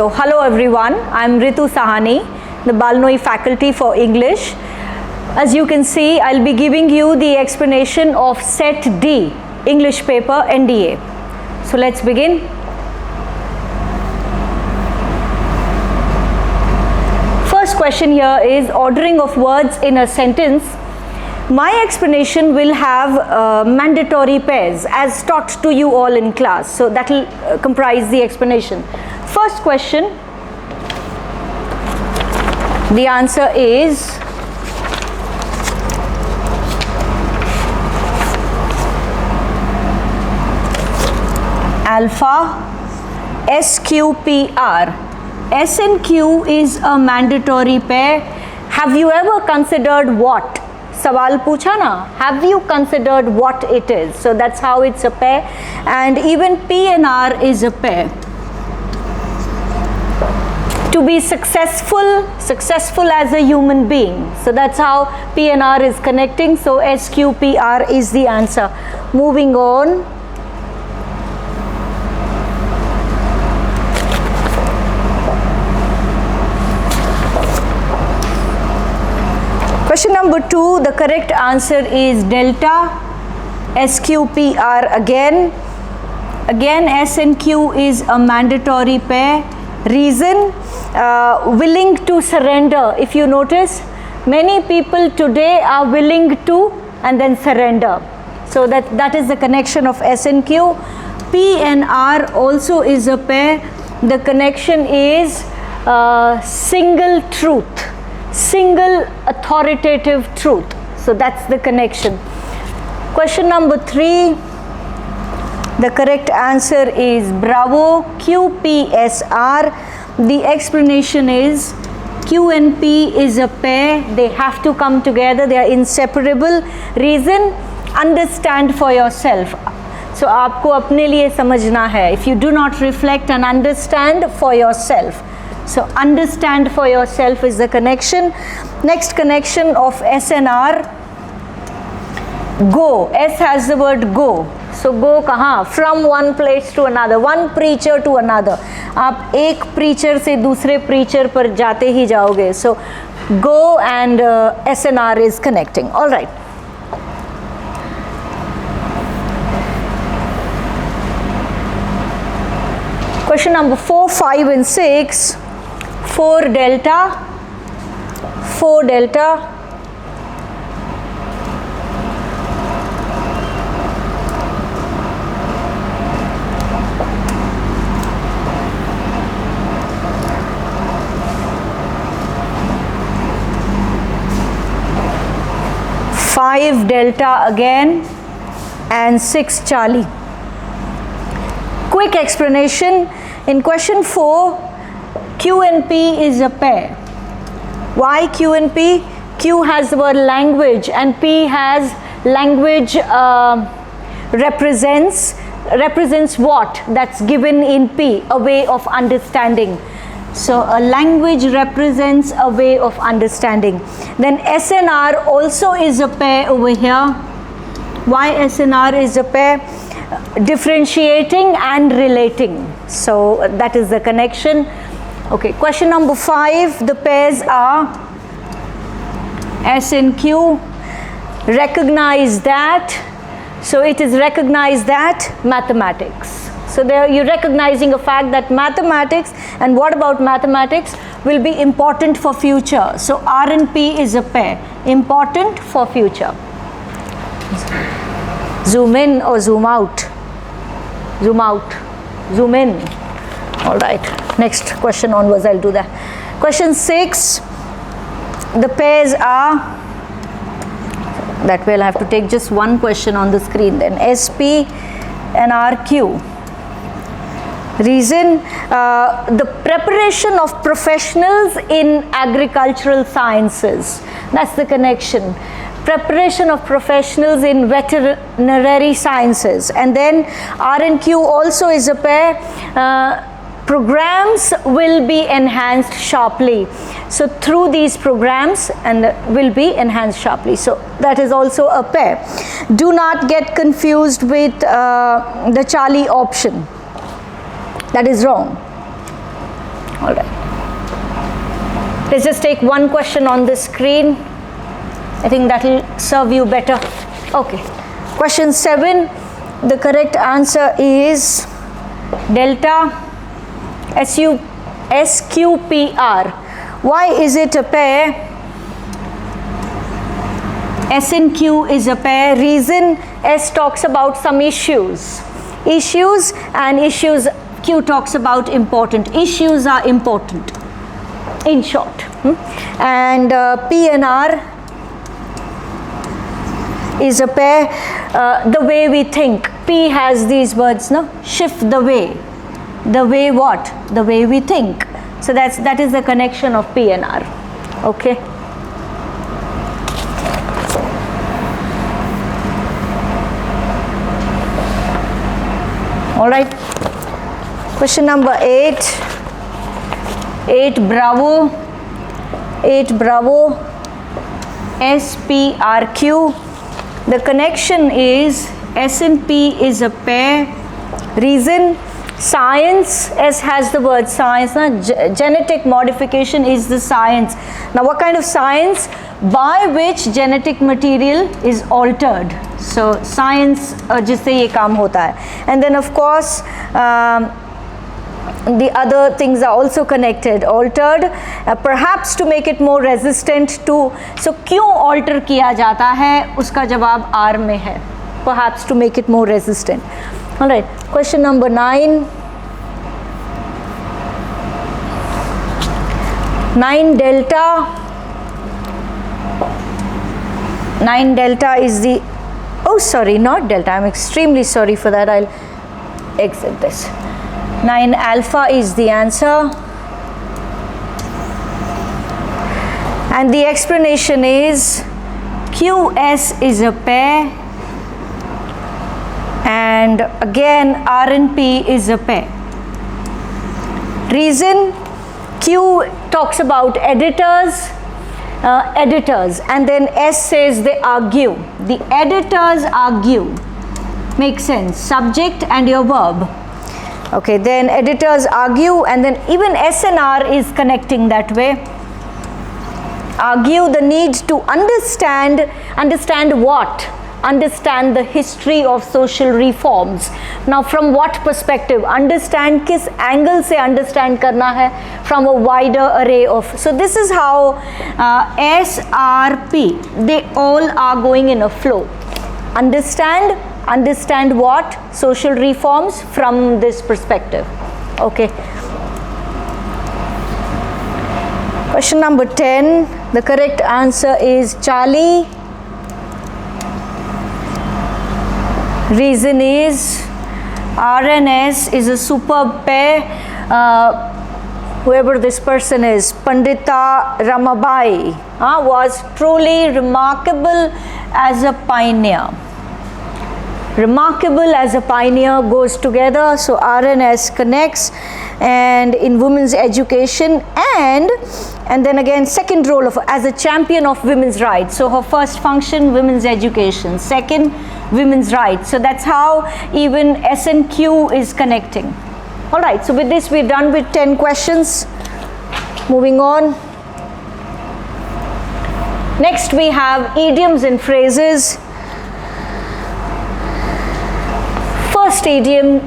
So hello everyone, I am Ritu Sahani, the Balnoi faculty for English. As you can see, I'll be giving you the explanation of set D, English paper NDA. So let's begin. First question here is ordering of words in a sentence. My explanation will have mandatory pairs as taught to you all in class. So that will comprise the explanation. First question, the answer is alpha SQPR. S and Q is a mandatory pair. Have you ever considered what? Sawal पूछा ना, have you considered what it is? So that's how it's a pair. And even P and R is a pair. To be successful as a human being. So that's how P and R is connecting. So SQPR is the answer. Moving on. Question number 2, the correct answer is delta SQPR again. Again, S and Q is a mandatory pair. Reason, willing to surrender. If you notice, many people today are willing to and then surrender. So that is the connection of S and Q. P and R also is a pair. The connection is single truth. Single authoritative truth. So that's the connection. Question number 3, the correct answer is Bravo QPSR. The explanation is Q and P is a pair. They have to come together. They are inseparable. Reason, understand for yourself. So आपको अपने लिए समझना है. If you do not reflect and understand for yourself. So understand for yourself is the connection. Next connection of S and R. Go. S has the word go. So go कहाँ? From one place to another. One preacher to another. आप एक preacher से दूसरे preacher पर जाते ही जाओगे. So go and S and R is connecting. All right. Question number 4, 5 and 6. 4 delta. 4 delta. Five delta again and 6 Charlie. Quick explanation. In question 4, Q and P is a pair. Why Q and P? Q has the word language and P has language represents what? That's given in P, a way of understanding. So a language represents a way of understanding. Then S and R also is a pair over here. Why S and R is a pair? Differentiating and relating. So that is the connection. Okay, question number 5, the pairs are S and Q. Recognize that. So it is recognize that mathematics. So there you're recognizing a fact that mathematics, and what about mathematics, will be important for future. So R and P is a pair, important for future. Zoom in or zoom out? Zoom out, zoom in. All right, next question onwards I'll do that. Question 6, the pairs are, that way I'll have to take just one question on the screen then, SP and RQ. Reason, the preparation of professionals in agricultural sciences. That's the connection. Preparation of professionals in veterinary sciences. And then R and Q also is a pair. Programs will be enhanced sharply. So through these programs and will be enhanced sharply. So that is also a pair. Do not get confused with the Charlie option. That is wrong. All right. Let's just take one question on the screen. I think that will serve you better. Okay. Question 7. The correct answer is delta SQPR. Why is it a pair? S and Q is a pair. Reason, S talks about some issues. And issues, Q talks about important. Issues are important, in short. And P and R is a pair. The way we think. P has these words, no? Shift the way. The way what? The way we think. So that is the connection of P and R. Okay. All right. Question number 8. 8 Bravo. 8 Bravo. SPRQ. The connection is S and P is a pair. Reason, science. S has the word science. Genetic modification is the science. Now what kind of science? By which genetic material is altered. So science जिससे ये काम होता है. And then of course the other things are also connected. Altered, perhaps to make it more resistant to. So क्यों alter किया जाता है उसका जवाब R में है. Perhaps to make it more resistant. All right. Question number 9. 9 delta. 9 delta is the, oh sorry, not delta, I'm extremely sorry for that, I'll exit this. 9 alpha is the answer. And the explanation is QS is a pair, and again R and P is a pair. Reason, Q talks about editors, and then S says they argue. The editors argue. Makes sense. Subject and your verb. Okay, then editors argue, and then even S and R is connecting that way. Argue the need to understand what? Understand the history of social reforms. Now from what perspective? Understand किस angle से understand करना है? From a wider array of. So this is how S, R, P, they all are going in a flow. Understand what? Social reforms from this perspective. Okay. Question number 10. The correct answer is Charlie. Reason is R and S is a superb pair. Whoever this person is, Pandita Ramabai, was truly remarkable as a pioneer. Remarkable as a pioneer goes together, so R and S connects, and in women's education, and then again second role of as a champion of women's rights. So her first function, women's education, second, women's rights. So that's how even S and Q is connecting. All right, so with this we're done with 10 questions. Moving on. Next we have idioms and phrases. First idiom,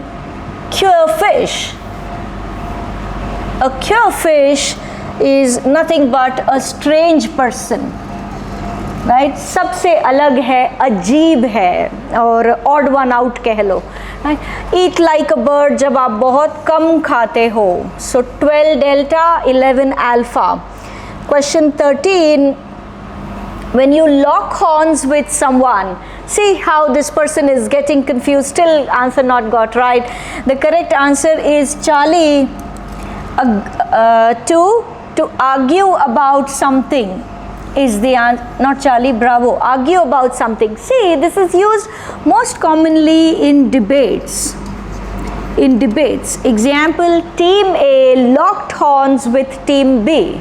cure fish. A cure fish is nothing but a strange person. Right सबसे अलग है, अजीब है, और odd one out कह लो. Eat like a bird जब आप बहुत कम खाते हो. सो 12 delta, 11 alpha. Question 13. When you lock horns with someone, see how this person is getting confused. Still answer not got right. The correct answer is Charlie. To argue about something is the answer. Not Charlie, Bravo. Argue about something. See, this is used most commonly in debates. In debates. Example, Team A locked horns with Team B.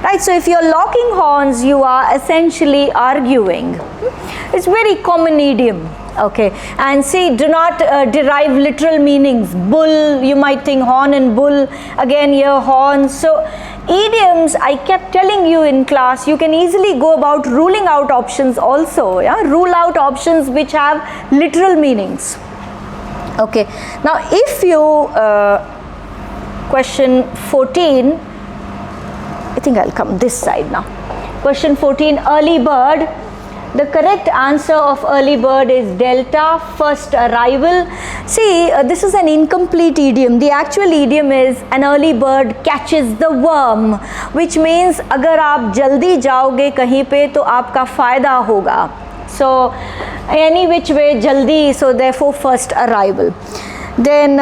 Right, so if you're locking horns, you are essentially arguing. It's very common idiom. Okay, and see, do not derive literal meanings. Bull, you might think horn and bull, again here horn. So idioms, I kept telling you in class, you can easily go about ruling out options also. Yeah, rule out options which have literal meanings. Okay, now if you question 14, I think I'll come this side now. Question 14, early bird. The correct answer of early bird is delta, first arrival. See, this is an incomplete idiom. The actual idiom is an early bird catches the worm, which means अगर आप जल्दी जाओगे कहीं पे तो आपका फ़ायदा होगा. So any which way jaldi, so therefore first arrival. Then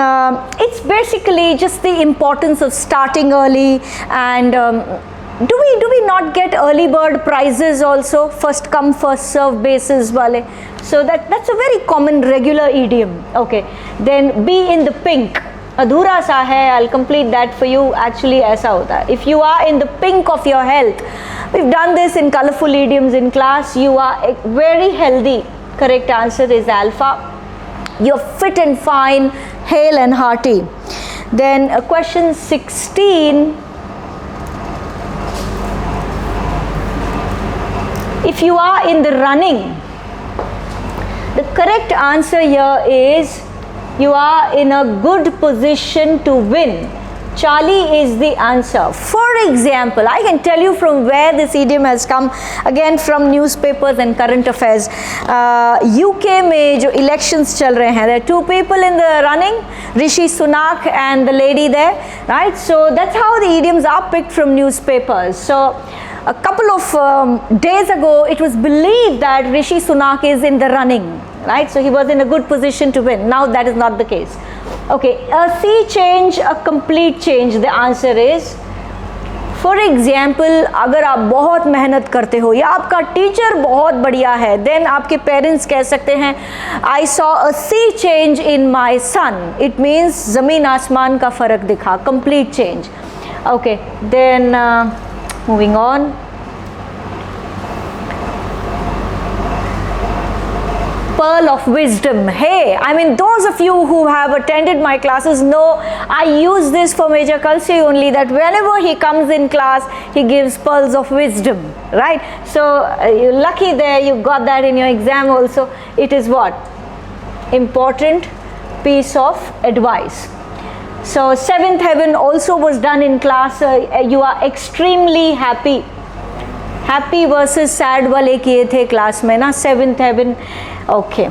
it's basically just the importance of starting early. And do we not get early bird prizes also, first come first serve basis wale? So that's a very common regular idiom. Okay, then be in the pink, adhura sa hai, I'll complete that for you. Actually aisa hota hai, if you are in the pink of your health, we've done this in colorful idioms in class, you are very healthy. Correct answer is alpha. You're fit and fine, hale and hearty. Then question 16, if you are in the running, the correct answer here is you are in a good position to win. Charlie is the answer. For example, I can tell you from where this idiom has come, again from newspapers and current affairs. UK में जो elections चल रहे हैं, there are two people in the running, Rishi Sunak and the lady there, right? So that's how the idioms are picked from newspapers. So a couple of days ago, it was believed that Rishi Sunak is in the running, right? So he was in a good position to win. Now that is not the case. Okay, a sea change, a complete change, the answer is, for example, अगर आप बहुत मेहनत करते हो या आपका teacher बहुत बढ़िया है, then आपके पेरेंट्स कह सकते हैं I saw a sea change in my son. It means ज़मीन आसमान का फ़र्क दिखा, complete change. Okay, then moving on. Pearl of wisdom. Hey, I mean, those of you who have attended my classes know I use this for Major Kalsi only, that whenever he comes in class, he gives pearls of wisdom, right? So you're lucky there, you got that in your exam also. It is what? Important piece of advice. So seventh heaven also was done in class. You are extremely happy. Happy versus sad वाले किए थे class में ना, seventh heaven. Okay,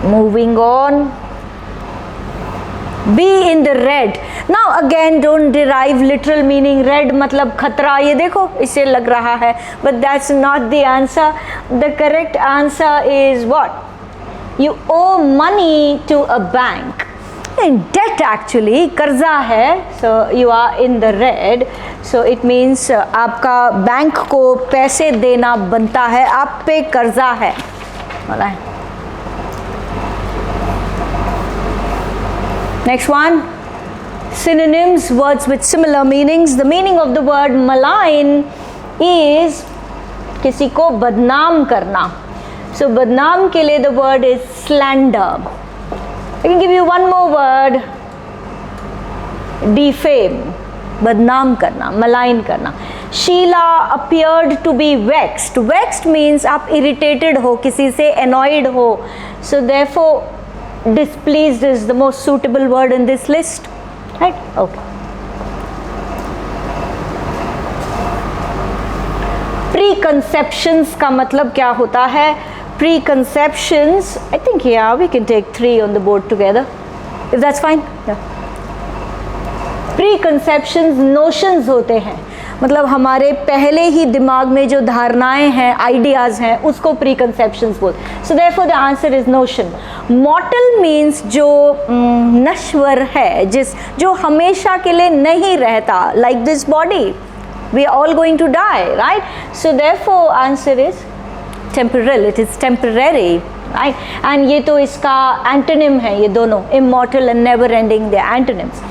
moving on. Be in the red. Now again, don't derive literal meaning. Red मतलब खतरा, ये देखो इसे लग रहा है, but that's not the answer. The correct answer is what? You owe money to a bank. In debt actually, कर्जा है, so you are in the red. So it means आपका बैंक को पैसे देना बनता है, आप पे कर्जा है. Next one, synonyms, words with similar meanings. The meaning of the word malign is किसी को बदनाम करना. So बदनाम के लिए the word is slander. I can give you one more word, defame, बदनाम करना, malign करना. Sheila appeared to be vexed. Vexed means आप irritated हो, किसी से annoyed हो. So therefore, displeased is the most suitable word in this list, right? Okay. Preconceptions का मतलब क्या होता है? Preconceptions, I think yeah, we can take 3 on the board together, if that's fine. Yeah. Preconceptions notions होते हैं, मतलब हमारे पहले ही दिमाग में जो धारणाएं हैं, आइडियाज़ हैं, उसको preconceptions बोलते हैं. So therefore the answer is notion. Mortal means जो नश्वर है, जो हमेशा के लिए नहीं रहता, like this body, we are all going to die, right? So therefore answer is temporal. It is temporary, right? And ये तो इसका antonym है, ये दोनों immortal and never ending, they are antonyms.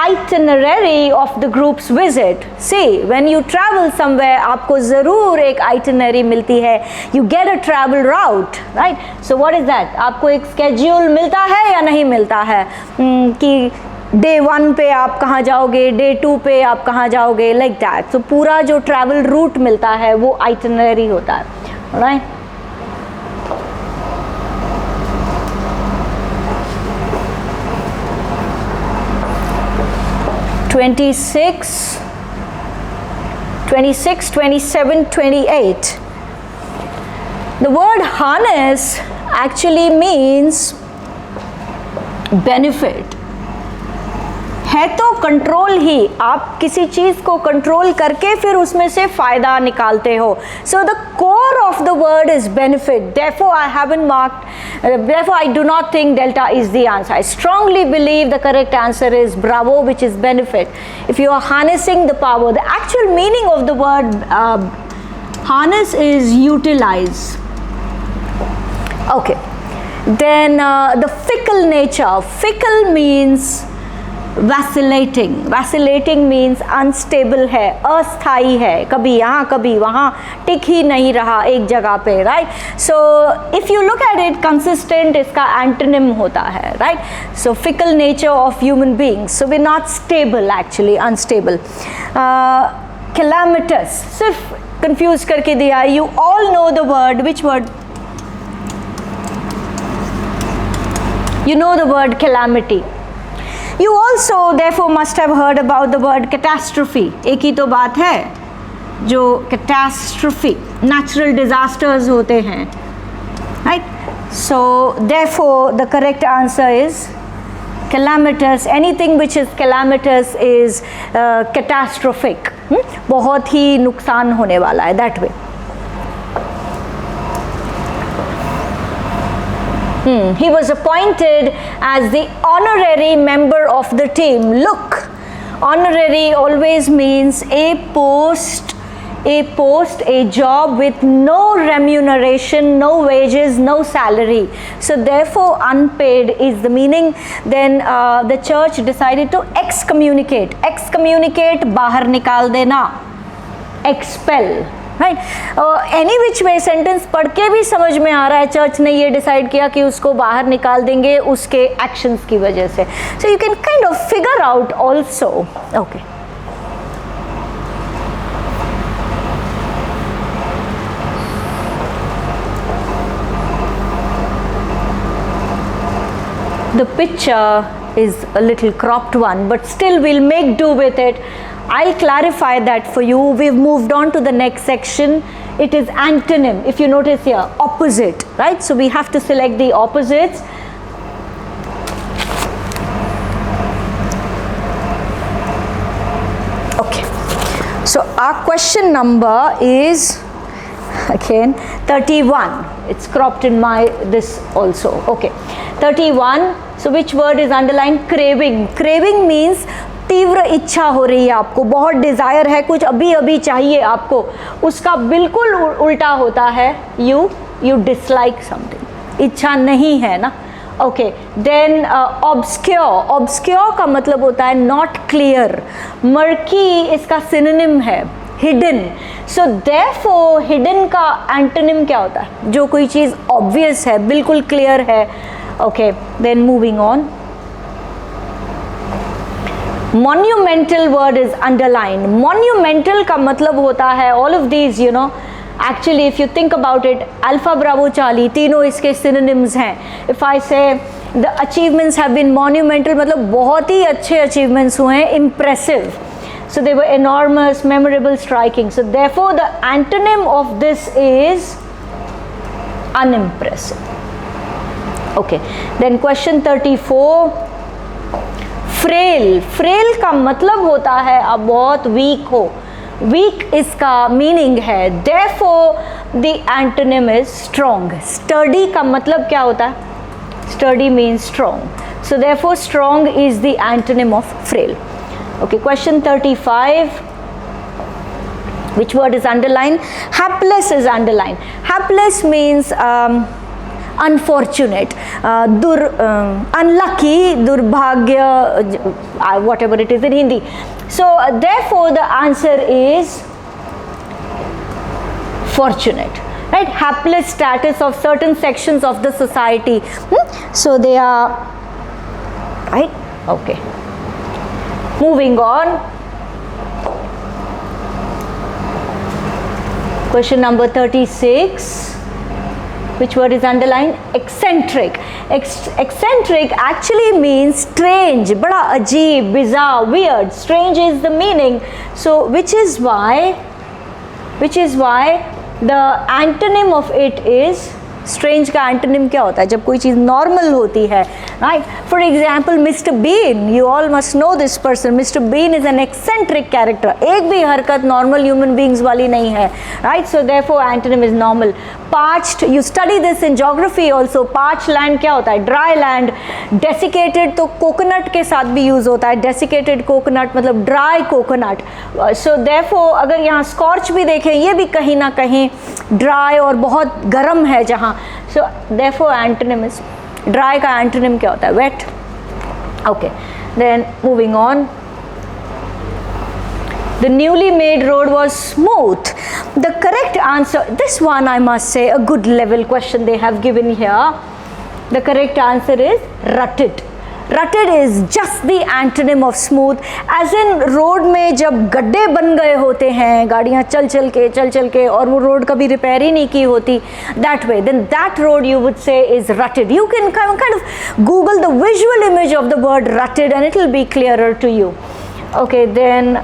Itinerary of the group's visit. See, when you travel somewhere, आपको ज़रूर एक itinerary मिलती है. You get a travel route, right? So what is that? आपको एक schedule मिलता है या नहीं मिलता है कि Day 1 पे आप कहाँ जाओगे, Day 2 पे आप कहाँ जाओगे, like that. So पूरा जो travel route मिलता है वो itinerary होता है, right? (26, 27, 28). The word harness actually means benefit. है तो कंट्रोल ही, आप किसी चीज को कंट्रोल करके फिर उसमें से फायदा निकालते हो. So the core of the word is benefit. Therefore I haven't marked, therefore I do not think delta is the answer. I strongly believe the correct answer is bravo, which is benefit. If you are harnessing the power, the actual meaning of the word harness is utilize. Okay, then the fickle nature. Fickle means vacillating. Vacillating means unstable है, अस्थाई है, कभी यहाँ कभी वहाँ, टिक ही नहीं रहा एक जगह पे, right. So if you look at it, consistent इसका एंटोनिम होता है, right. So fickle nature of human beings. So we not stable, actually unstable. Calamitous सिर्फ कंफ्यूज करके दिया. You all know the word. Which word? You know the word calamity. You also therefore must have heard about the word catastrophe. एक ही तो बात है, जो catastrophe natural disasters होते हैं, right? So therefore the correct answer is calamitous. Anything which is calamitous is catastrophic. बहुत ही नुकसान होने वाला है, that way. He was appointed as the honorary member of the team. Look, honorary always means a post, a job with no remuneration, no wages, no salary. So therefore unpaid is the meaning. Then the church decided to excommunicate. Excommunicate, बाहर निकाल देना, expel. Right. Any which way sentence पढ़ के भी समझ में आ रहा है चर्च ने ये डिसाइड किया कि उसको बाहर निकाल देंगे उसके एक्शंस की वजह से. So you can kind of figure out also. Okay, the picture is a little cropped one, but still we'll make do with it. I'll clarify that for you. We've moved on to the next section. It is antonym. If you notice here, opposite, right? So we have to select the opposites. Okay, so our question number is again 31. It's cropped in my this also. Okay, 31. So which word is underlined? Craving. Craving means तीव्र इच्छा हो रही है आपको, बहुत desire है, कुछ अभी अभी चाहिए आपको. उसका बिल्कुल उल्टा होता है यू डिसलाइक समथिंग. इच्छा नहीं है ना. Okay, then obscure. ऑब्सक्योर का मतलब होता है नॉट क्लियर. मर्की इसका सिनोनिम है हिडन. सो देयरफॉर हिडन का एंटोनिम क्या होता है? जो कोई चीज़ ऑब्वियस है, बिल्कुल क्लियर है. Okay, then moving on. Monumental word is underlined. Monumental का मतलब होता है all of these, you know, actually if you think about it, Alpha, Bravo, Charlie, तीनों इसके synonyms हैं. If I say the achievements have been monumental, मतलब बहुत ही अच्छे achievements हुए हैं, impressive. So they were enormous, memorable, striking. So therefore the antonym of this is unimpressive. Okay, then question 34. Frail. Frail का मतलब होता है आप बहुत वीक हो. वीक इसका मीनिंग है. Therefore the antonym is strong. Sturdy का मतलब क्या होता है? Sturdy means strong. So therefore strong is the antonym of frail. Okay, question 35. Which word is underlined? Hapless is underlined. Hapless means unfortunate, unlucky, दुर्भाग्य, whatever it is in Hindi. So therefore the answer is fortunate, right? Hapless status of certain sections of the society. So they are, right? Okay. Moving on. Question number 36. Which word is underlined? Eccentric. Eccentric actually means strange, bada ajeeb, bizarre, weird. Strange is the meaning. So which is why the antonym of it is, strange का antonym क्या होता है जब कोई चीज़ normal होती है, right? For example, Mr. Bean, you all must know this person. Mr. Bean is an eccentric character. एक भी हरकत normal human beings वाली नहीं है, right? So therefore antonym is normal. Parched, you study this in geography also. Parched land क्या होता है? Dry land. Desiccated तो coconut के साथ भी use होता है. Desiccated coconut मतलब dry coconut. So therefore अगर यहाँ scorch भी देखें, ये भी कहीं ना कहीं dry और बहुत गर्म है जहाँ. So therefore antonym is, dry का antonym क्या होता है? Wet. Okay. Then moving on. The newly made road was smooth. The correct answer, this one I must say, a good level question they have given here. The correct answer is rutted. Rutted is just the antonym of smooth. As in road में जब गड्ढे बन गए होते हैं, गाड़ियाँ चल चल के और वो रोड कभी रिपेयर ही नहीं की होती, that way, then that road you would say is rutted. You can kind of Google the visual image of the word rutted and it will be clearer to you. Okay, then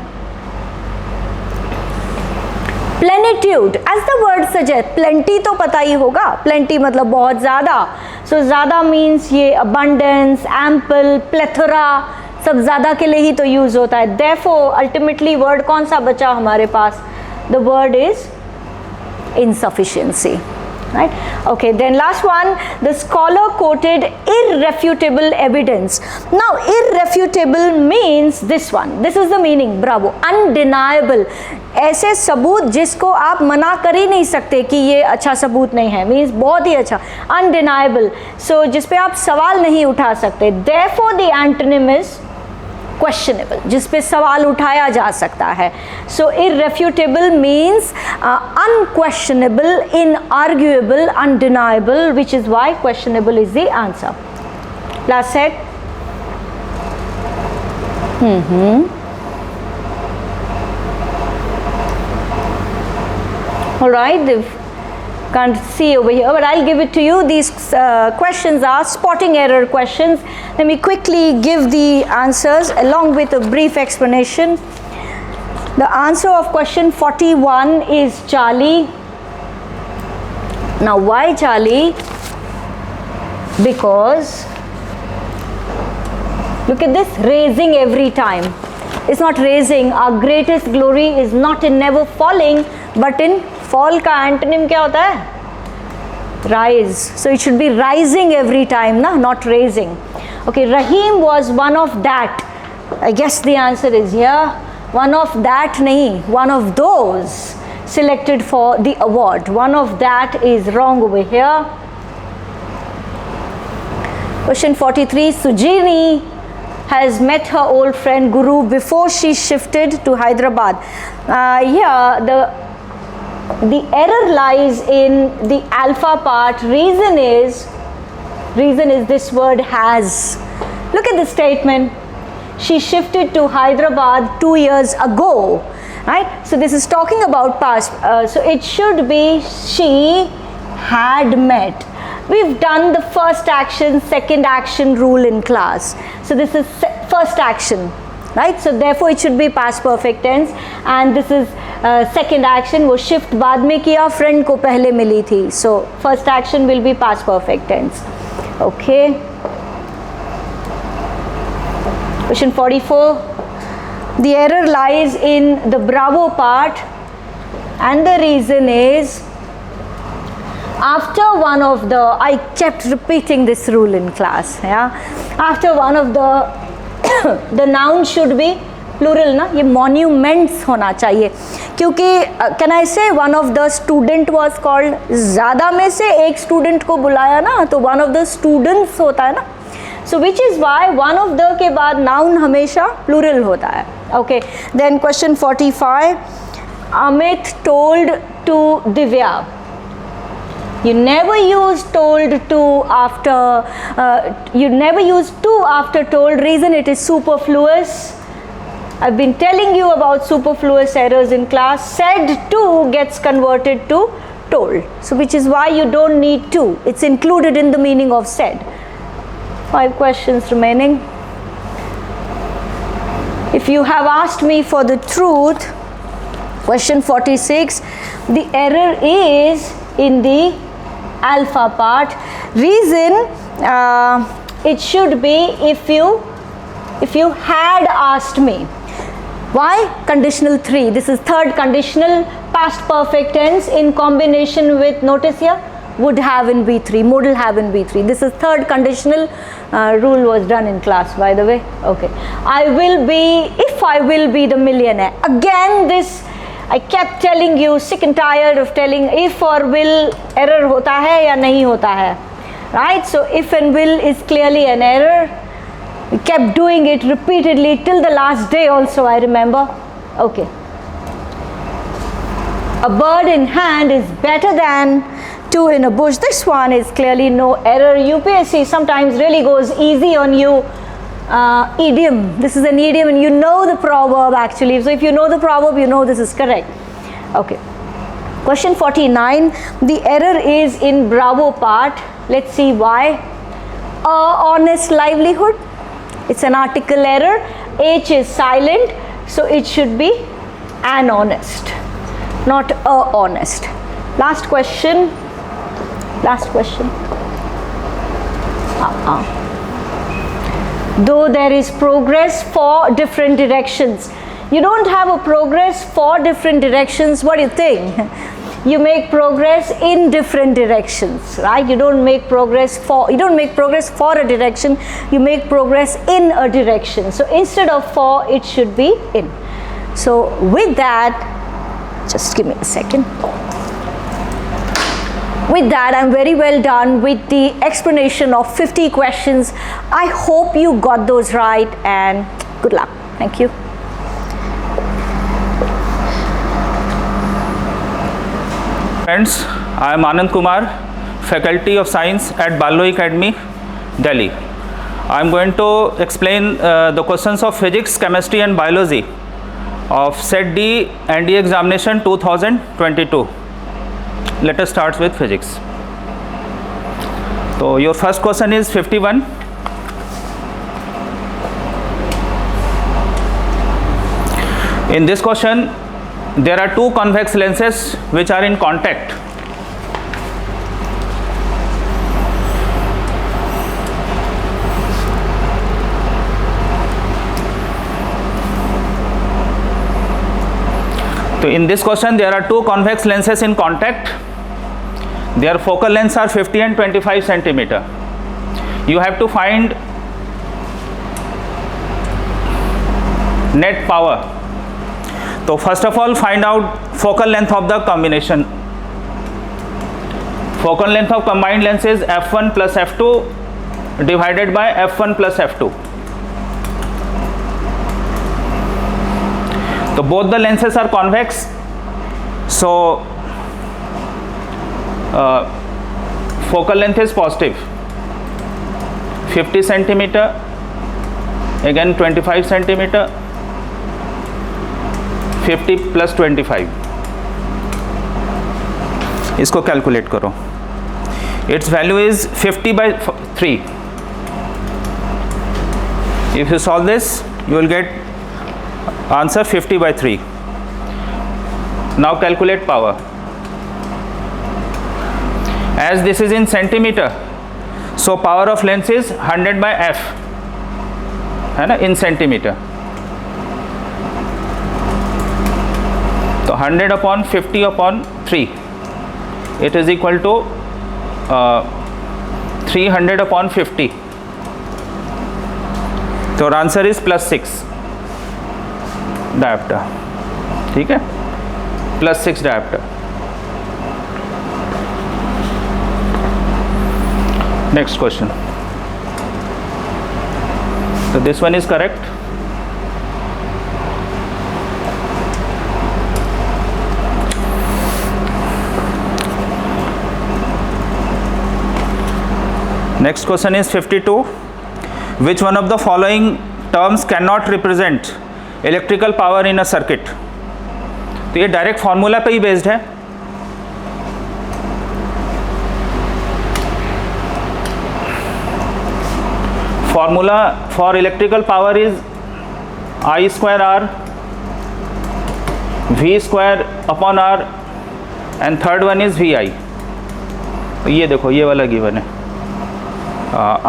plenitude, as the word suggests, plenty तो पता ही होगा, plenty मतलब बहुत ज़्यादा. So ज़्यादा means ये abundance, ample, plethora, सब ज़्यादा के लिए ही तो use होता है. Therefore ultimately word कौन सा बचा हमारे पास? The word is insufficiency. Right? Okay, then last one, the scholar quoted irrefutable evidence. Now irrefutable means this one, this is the meaning, bravo, undeniable. ऐसे सबूत जिसको आप मना कर ही नहीं सकते कि ये अच्छा सबूत नहीं है, means बहुत ही अच्छा, undeniable. So जिस पे आप सवाल नहीं उठा सकते. Therefore the antonym is questionable, जिस पे सवाल उठाया जा सकता है. So irrefutable means unquestionable, inarguable, undeniable, which is why questionable is the answer. Last set. All right, can't see over here, but I'll give it to you. These questions are spotting error questions. Let me quickly give the answers along with a brief explanation. The answer of question 41 is Charlie. Now why Charlie? Because look at this, raising every time. It's not raising. Our greatest glory is not in never falling, but in fall का antonym क्या होता है? Rise. So it should be rising every time, na? Not raising. Okay, Rahim was one of that. I guess the answer is here. One of that nahi, one of those selected for the award. One of that is wrong over here. Question 43, Sujini has met her old friend Guru before she shifted to Hyderabad. Here the error lies in the alpha part. Reason is this word has. Look at the statement. She shifted to Hyderabad 2 years ago, right? So this is talking about past. So it should be she had met. We've done the first action, second action rule in class. So this is first action, right? So therefore it should be past perfect tense, and this is second action. वो shift बाद में किया, friend को पहले मिली थी. So first action will be past perfect tense. Okay. Question 44. The error lies in the bravo part, and the reason is after one of the, I kept repeating this rule in class, yeah. After one of the noun should be plural ना, ये monuments होना चाहिए, क्योंकि can I से one of the student was called, ज़्यादा में से एक स्टूडेंट को बुलाया ना तो वन ऑफ द स्टूडेंट्स होता है ना. So which is why one of the के बाद नाउन हमेशा प्लूरल होता है. Okay, then question 45. Amit told to Divya. You never use told to after, you never use to after told. Reason, it is superfluous. I've been telling you about superfluous errors in class. Said to gets converted to told. So which is why you don't need to. It's included in the meaning of said. 5 questions remaining. If you have asked me for the truth, question 46, the error is in the alpha part. Reason, it should be if you had asked me. Why? Conditional 3. This is third conditional past perfect tense in combination with, notice here, would have in B3, modal have in B3. This is third conditional. Rule was done in class, by the way. Okay, I will be, if I will be the millionaire. Again this I kept telling you, sick and tired of telling if or will error होता है या नहीं होता है, right? So if and will is clearly an error. We kept doing it repeatedly till the last day also, I remember. Okay. A bird in hand is better than 2 in a bush. This one is clearly no error. UPSC sometimes really goes easy on you. Idiom, this is an idiom and you know the proverb actually, so if you know the proverb you know this is correct. Okay, question 49, the error is in bravo part. Let's see why. A honest livelihood, it's an article error. H is silent, so it should be an honest, not a honest. Last question. Though there is progress for different directions. You don't have a progress for different directions. What do you think? You make progress in different directions, right? You don't make progress for a direction, you make progress in a direction. So instead of for, it should be in. So with that, just give me a second. With that, I'm very well done with the explanation of 50 questions. I hope you got those right and good luck. Thank you. Friends, I am Anand Kumar, Faculty of Science at Ballo Academy, Delhi. I am going to explain the questions of physics, chemistry and biology of Set D NDA examination 2022. Let us start with physics. So your first question is 51. In this question, there are 2 convex lenses which are in contact. So in this question, there are 2 convex lenses in contact. Their focal lengths are 50 and 25 centimeter. You have to find net power. So first of all, find out focal length of the combination. Focal length of combined lens is f1 plus f2 divided by f1 plus f2. So both the lenses are convex. So focal length is positive, 50 centimeter, again 25 centimeter, 50 plus 25. इसको calculate करो. Its value is 50 by 3. If you solve this, you will get answer 50 by 3. Now calculate power. As this is in centimeter, so power of lens is 100 by f, है ना, in centimeter. So 100 upon 50 upon 3, it is equal to 300 upon 50. So our answer is +6 diopter. ठीक है. +6 diopter. Next question. So this one is correct. Next question is 52. Which one of the following terms cannot represent electrical power in a circuit? तो ये direct formula पे ही based है. Formula for electrical power is I square R V square upon R and third one is VI. तो ये देखो ये वाला given है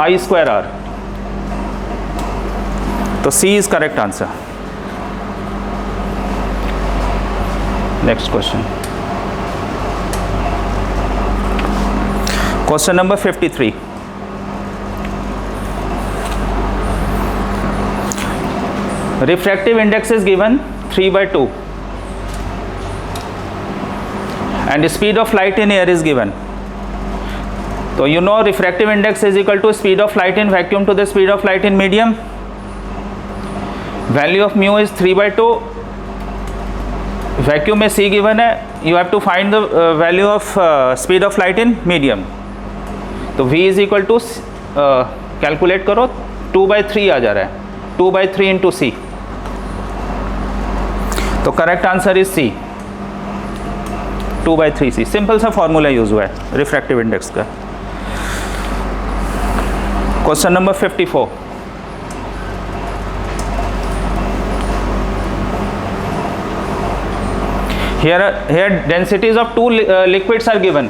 I square R. तो C is correct answer. Next question. Question number 53. Refractive index is given 3/2 and speed of light in air is given. So you know refractive index is equal to speed of light in vacuum to the speed of light in medium. Value of mu is 3/2. Vacuum में C given है. You have to find the value of speed of light in medium. तो V is equal to calculate करो 2/3 आ जा रहा है. 2/3 into C. तो correct answer is C. 2/3 C. Simple सा formula use हुआ है रिफ्रैक्टिव इंडेक्स का. Question number 54. Here densities of two liquids are given.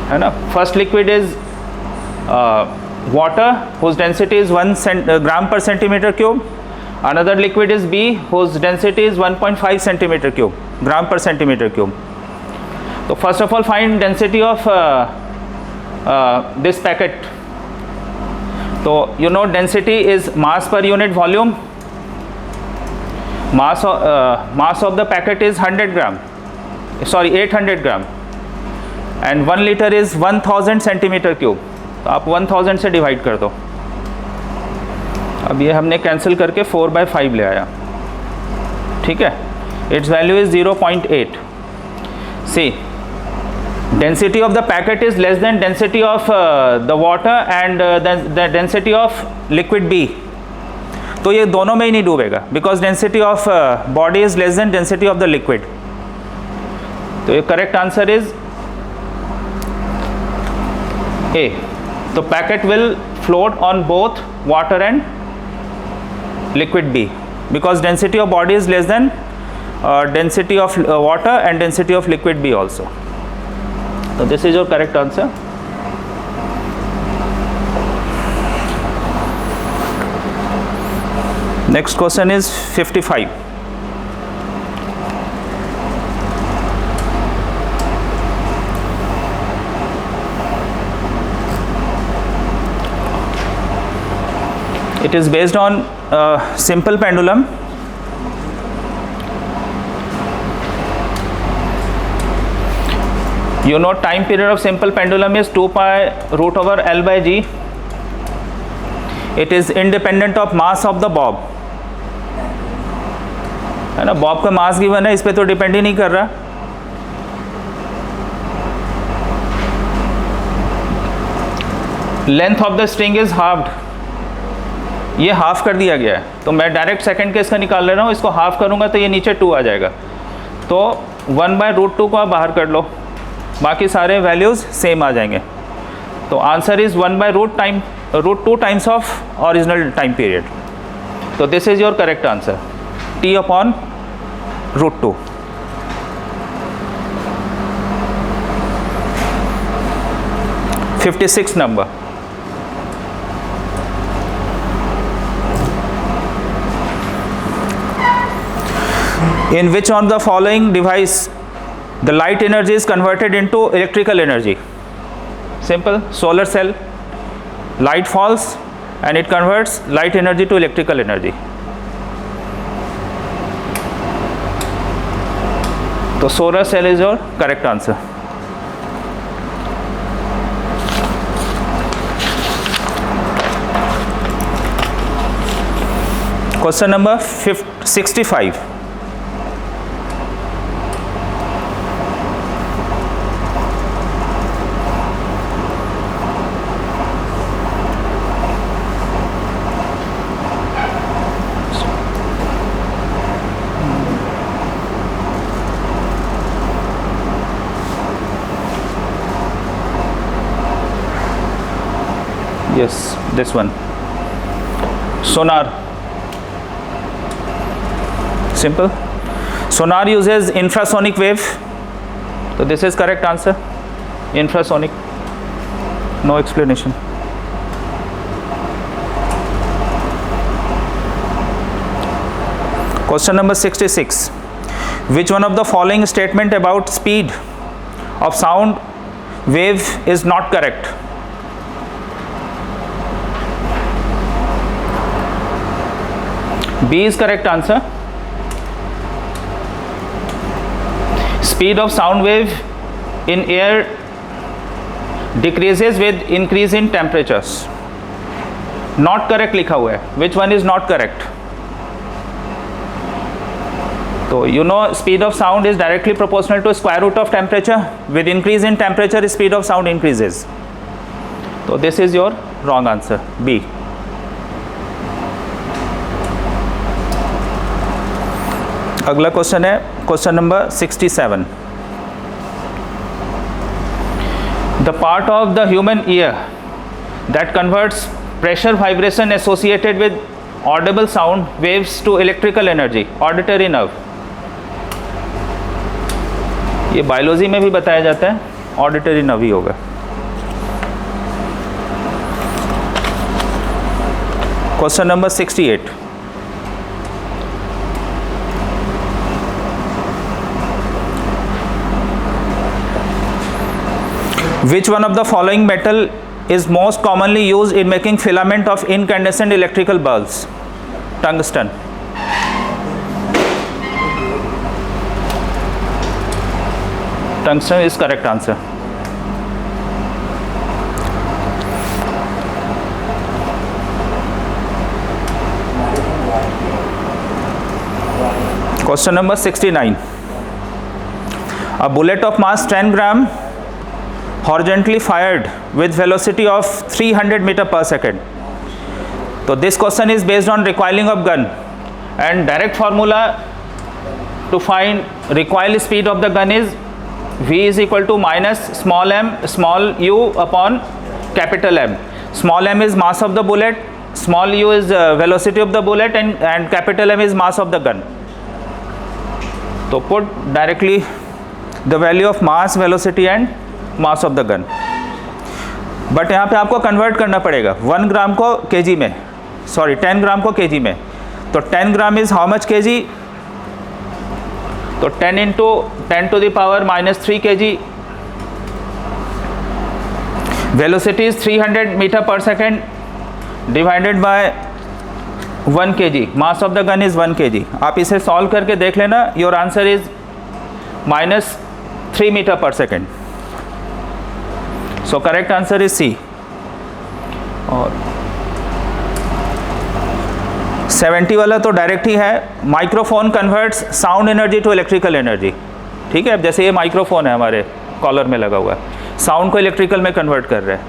है ना. First liquid is water whose density is 1 gram per centimeter cube. Another liquid is B whose density is 1.5 centimeter cube, gram per centimeter cube. So first of all find density of this packet. So you know density is mass per unit volume. Mass of the packet is 800 gram and 1 liter is 1000 centimeter cube. तो आप 1000 से divide कर दो. अब ये हमने cancel करके 4/5 ले आया. ठीक है. Its value is 0.8. See density of the packet is less than density of the water and the density of liquid B. तो ये दोनों में ही नहीं डूबेगा because density of body is less than density of the liquid. तो ये correct answer is A. The packet will float on both water and liquid B because density of body is less than density of water and density of liquid B also. So this is your correct answer. Next question is 55. It is based on simple pendulum. You know time period of simple pendulum is 2 pi root over L/G. It is independent of mass of the bob. है ना. Bob का mass given है, इस पे तो depend ही नहीं कर रहा. Length of the string is halved. ये हाफ कर दिया गया है तो मैं डायरेक्ट सेकंड केस का निकाल ले रहा हूँ. इसको हाफ करूँगा तो ये नीचे 2 आ जाएगा. तो 1/√2 को आप बाहर कर लो, बाकी सारे वैल्यूज़ सेम आ जाएंगे. तो answer is 1/√2 times of original time period. तो this is your correct answer. T/√2. $56 number. In which of the following device the light energy is converted into electrical energy? Simple. Solar cell. Light falls and it converts light energy to electrical energy. तो solar cell is your correct answer. Question number 65. Yes, this one. Sonar. Simple. Sonar uses infrasonic wave. So this is correct answer. Infrasonic. No explanation. Question number 66. Which one of the following statement about speed of sound wave is not correct? B is correct answer. Speed of sound wave in air decreases with increase in temperatures. Not correct लिखा हुआ है. Which one is not correct? तो you know speed of sound is directly proportional to square root of temperature. With increase in temperature, speed of sound increases. So this is your wrong answer. B. अगला question है question number 67. The part of the human ear that converts pressure vibration associated with audible sound waves to electrical energy, auditory nerve. ये biology में भी बताया जाता है, auditory nerve ही होगा. Question number 68. Which one of the following metal is most commonly used in making filament of incandescent electrical bulbs? Tungsten. Tungsten is correct answer. Question number 69. A bullet of mass 10 gram horizontally fired with velocity of 300 meter per second. So this question is based on recoiling of gun, and direct formula to find recoil speed of the gun is V is equal to minus small m small u upon capital M. Small m is mass of the bullet, small u is velocity of the bullet, and capital M is mass of the gun. So put directly the value of mass, velocity and mass of the gun. But यहाँ पे आपको convert करना पड़ेगा 1 ग्राम को KG में, sorry 10 ग्राम को KG में. तो 10 gram is how much KG? तो 10 into 10 to the power -3 KG. Velocity is 300 metre per second divided by 1 KG. Mass of the gun is 1 KG. आप इसे सॉल्व करके देख लेना. Your answer is -3 metre per second. So correct answer is C. और 70 वाला तो direct ही है. Microphone converts sound energy to electrical energy. ठीक है, अब जैसे ये माइक्रोफोन है हमारे कॉलर में लगा हुआ है, साउंड को इलेक्ट्रिकल में कन्वर्ट कर रहा है.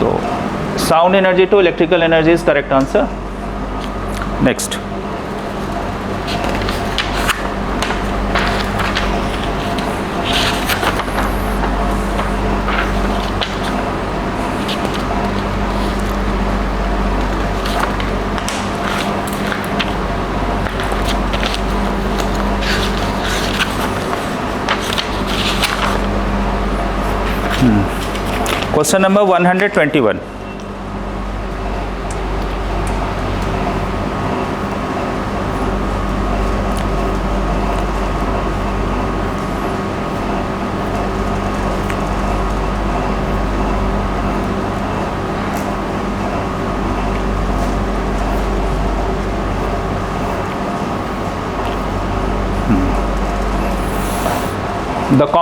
तो sound energy to electrical energy is correct answer. Next. Question number 121.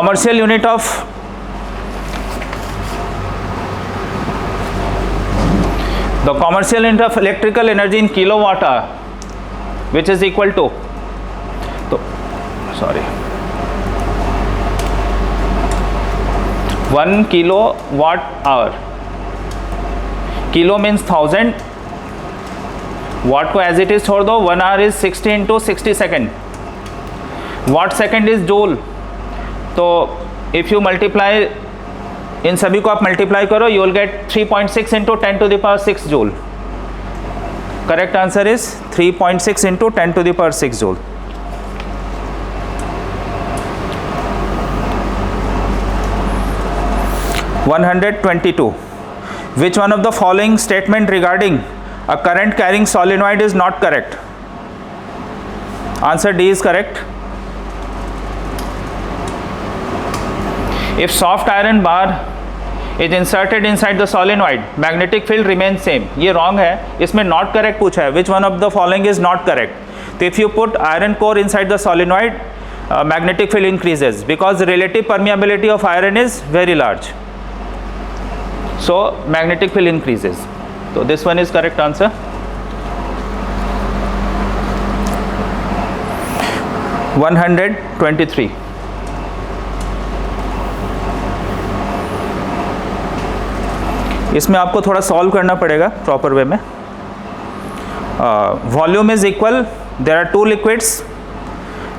commercial unit of electrical energy in kilowatt hour, which is equal to, sorry, 1 kilowatt hour. Kilo means 1000, watt को as it is छोड़ दो, 1 hour is 60 into 60 second, watt second is joule. तो if you multiply, इन सभी को आप multiply करो, you will get 3.6 into 10 to the power 6 joule. Correct answer is 3.6 into 10 to the power 6 joule. (122) Which one of the following statement regarding a current carrying solenoid is not correct? Answer D is correct. If soft iron bar is inserted inside the solenoid, magnetic field remains same. ये wrong है, इसमें not correct पूछा है. Which one of the following is not correct? तो if you put iron core inside the solenoid, magnetic field increases because the relative permeability of iron is very large. So magnetic field increases. So this one is correct answer. 123. इसमें आपको थोड़ा solve करना पड़ेगा proper way में. Volume is equal, there are two liquids,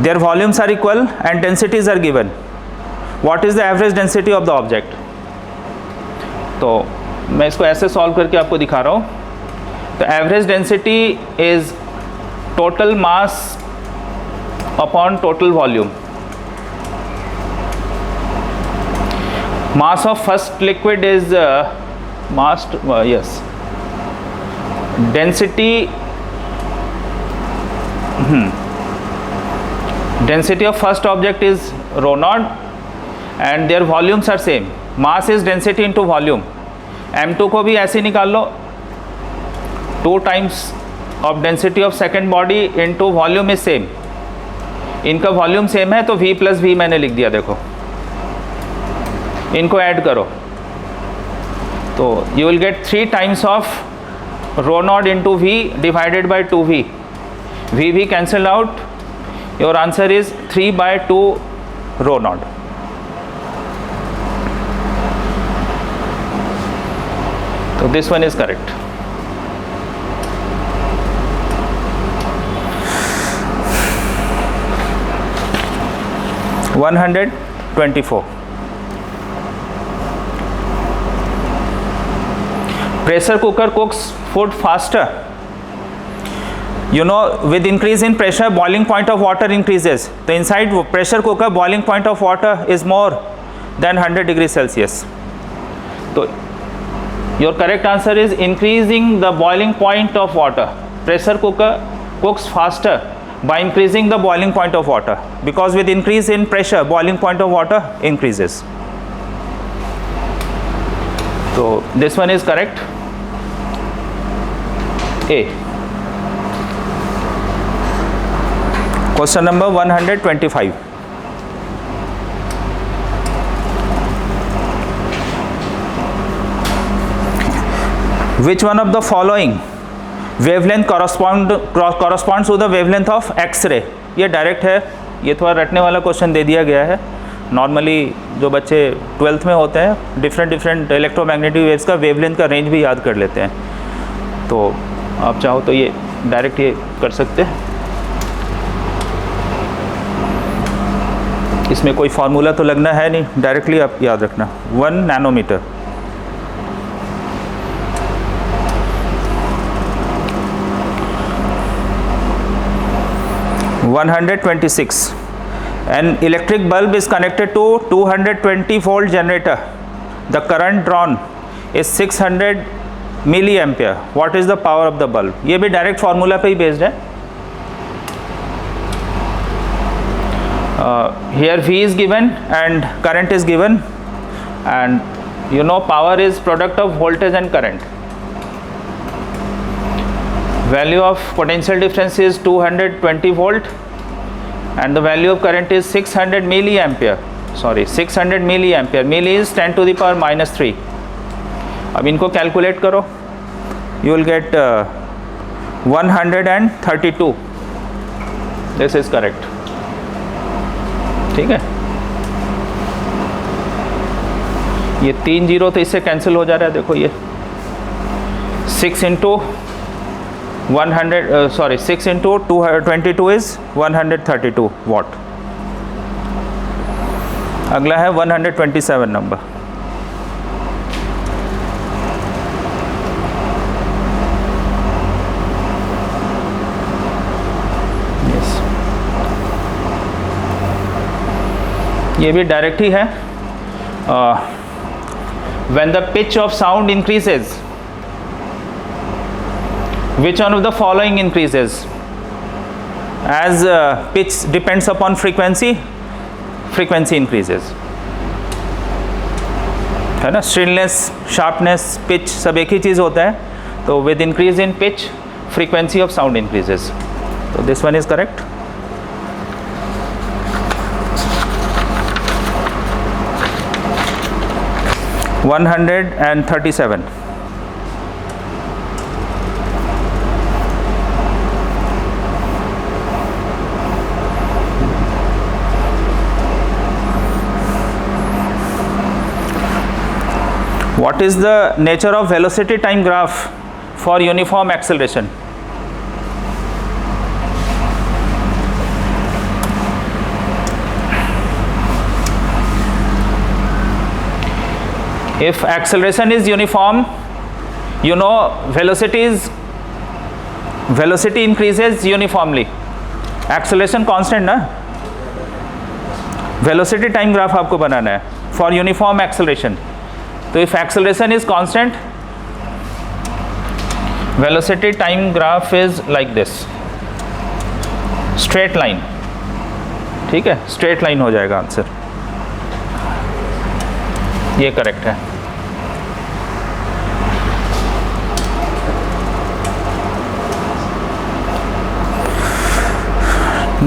their volumes are equal and densities are given. What is the average density of the object? तो मैं इसको ऐसे सॉल्व करके आपको दिखा रहा हूँ. तो average density is total mass upon total volume. Mass of first liquid is mass, yes, density of first object is rho naught and their volumes are same. Mass is density into volume. M2 को भी ऐसे निकाल लो, 2 times of density of second body into volume is same. इनका volume same है तो V plus V मैंने लिख दिया. देखो इनको ऐड करो तो you will get 3 times of rho naught into V divided by 2V. V cancel out. Your answer is 3 by 2 rho naught. So this one is correct. (124) Pressure cooker cooks food faster. You know, with increase in pressure, boiling point of water increases. So inside pressure cooker, boiling point of water is more than 100 degrees Celsius. So your correct answer is increasing the boiling point of water. Pressure cooker cooks faster by increasing the boiling point of water, because with increase in pressure, boiling point of water increases. So this one is correct. A. Question number 125. Which one of the following wavelength corresponds to the wavelength of X-ray? ये direct है, ये थोड़ा रटने वाला question दे दिया गया है. Normally जो बच्चे 12th में होते हैं डिफरेंट इलेक्ट्रोमैग्नेटिक वेव्स का वेवलेंथ का रेंज भी याद कर लेते हैं. तो आप चाहो तो ये डायरेक्ट ये कर सकते हैं. इसमें कोई फार्मूला तो लगना है नहीं, डायरेक्टली आप याद रखना. 1 nanometre. (126) An electric bulb is connected to 220 volt generator. The current drawn is 600 milliampere. What is the power of the bulb? ये भी डायरेक्ट फार्मूला पे ही बेस्ड है. Here V is given and current is given, and you know power is product of voltage and current. Value of potential difference is 220 volt and the value of current is 600 milliampere. Sorry 600 milli ampere, milli is 10 to the power -3. अब इनको calculate करो, you will get 132. This is correct. ठीक है, ये 3 zero तो इससे cancel हो जा रहा है. देखो ये 6 into 222 इज 132 वाट. अगला है 127 नंबर. ये भी डायरेक्ट ही है. When the pitch of sound increases, which one of the following increases? As pitch depends upon frequency, frequency increases. है ना, स्ट्रिननेस, शार्पनेस, पिच सब एक ही चीज़ होता है. तो with increase in pitch, frequency of sound increases. So this one is correct. (137) What is the nature of velocity time graph for uniform acceleration? If acceleration is uniform, you know velocity increases uniformly. Acceleration constant ना. Velocity time graph आपको बनाना है for uniform acceleration. तो if acceleration is constant, velocity time graph is like this, straight line. ठीक है, straight line हो जाएगा answer. ये correct है.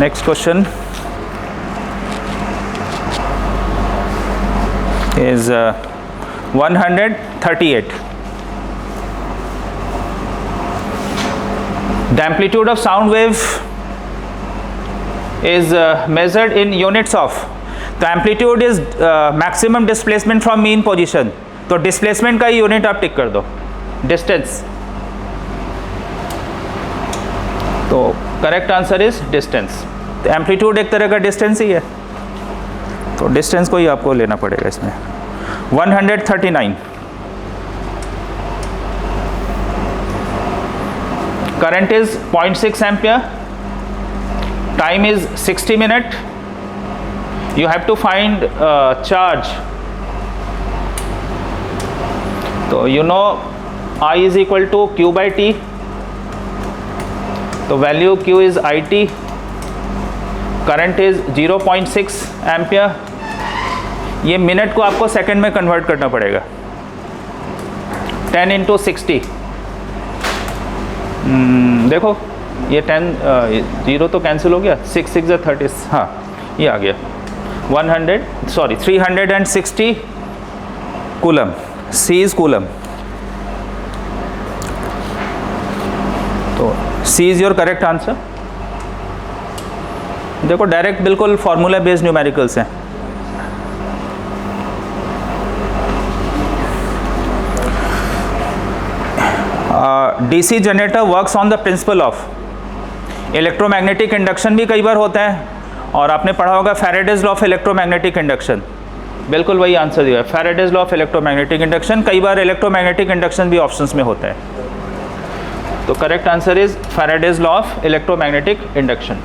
Next question is 138. The amplitude of sound wave is measured in units of. तो amplitude is maximum displacement from mean position. तो displacement का unit आप टिक कर दो, distance. तो करेक्ट आंसर इज डिस्टेंस. तो एम्पलीट्यूड एक तरह का डिस्टेंस ही है, तो डिस्टेंस को ही आपको लेना पड़ेगा इसमें. 139. Current is 0.6 ampere, time is 60 minute. You have to find charge. तो you know I is equal to Q by T. तो value Q is IT. Current is 0.6 ampere. ये मिनट को आपको सेकंड में कन्वर्ट करना पड़ेगा. 10 into 60. देखो ये 10 जीरो तो कैंसिल हो गया. 6 6 30. हाँ ये आ गया. 360 कूलम. C is coulomb. तो C is your correct answer. देखो डायरेक्ट बिल्कुल फॉर्मूला बेस्ड न्यूमेरिकल्स हैं. DC generator works on the principle of. Electromagnetic induction भी कई बार होता है, और आपने पढ़ा होगा Faraday's law of electromagnetic induction. बिल्कुल वही आंसर दिया है, Faraday's law of electromagnetic induction. कई बार इलेक्ट्रोमैग्नेटिक इंडक्शन भी ऑप्शंस में होता है. तो correct answer is Faraday's law of electromagnetic induction.